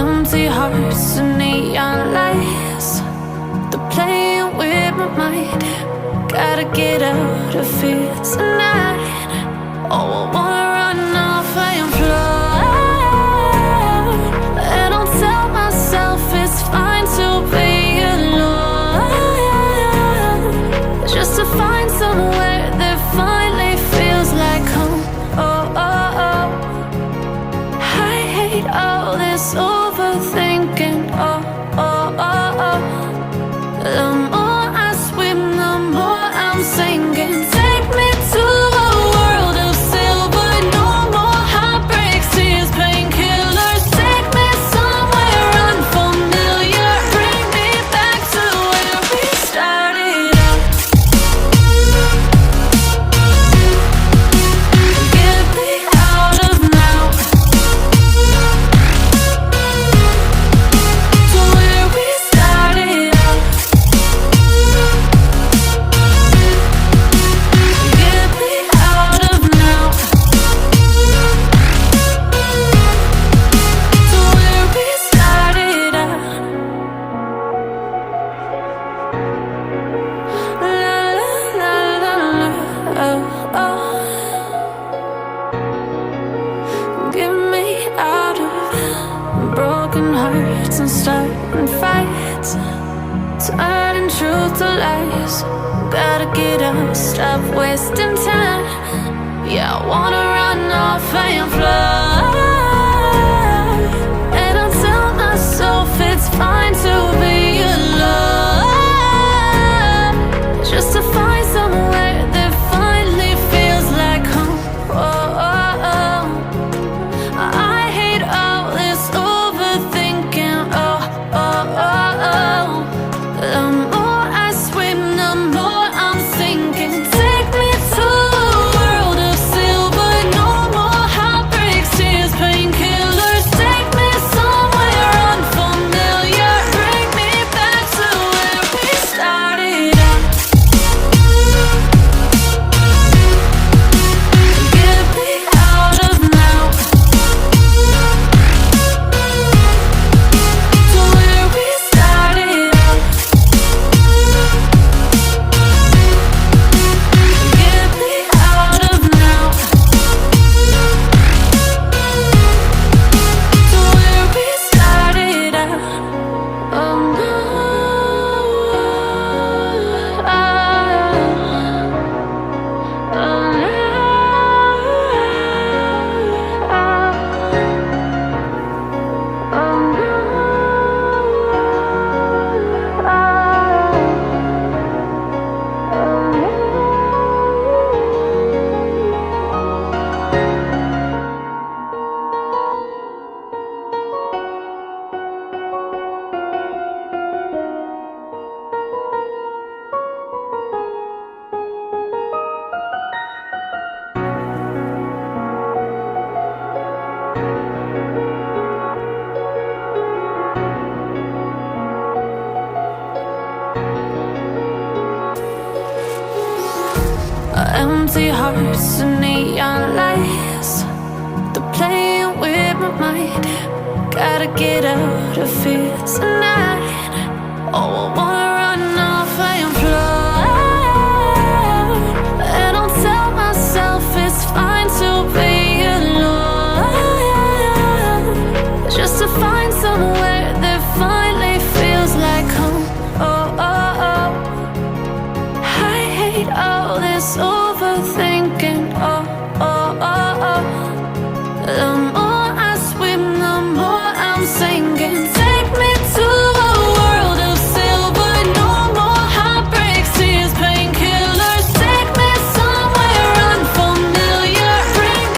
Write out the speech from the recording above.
Empty hearts and neon lights, they're playing with my mind. Gotta get out of here tonight. Oh, I wanna run off and fly, and I'll tell myself it's fine to be alone, just to find somewhere that finally feels like home. Oh, oh, oh. I hate all this overthinking. Oh, oh, oh, oh. The more I swim, the more I'm sinking. Take me to a world of silver. No more heartbreaks, tears, painkillers. Take me somewhere unfamiliar. Bring me back to where we started out. Get me out of now, to where we started out. Get me out of now, to where we started out. La la la la la, oh, oh. Get me out of broken hearts and starting fights, turning truth to lies. Gotta get up, stop wasting time. Yeah, I wanna run off and fly, and I'll tell myself it's fine to be alone, just to find somewhere that finally feels like home. Oh, oh, oh. I hate all this overthinking. Oh, oh, oh, oh. The more I swim, the more I'm sinking. Take me to a world of silver. No more heartbreaks, tears, painkillers. Take me somewhere unfamiliar. Bring me back to where we started out. Get me out of now, to where we started out. Get me out of now, to where we started out. Oh no, oh, oh no, oh no, empty hearts and neon lights, they're playing with my mind. Gotta get out of here tonight. Oh, I wanna run off and fly, and I'll tell myself it's fine to be alone, just to find somewhere that finally feels like home. Oh, oh, oh. I hate all this overthinking.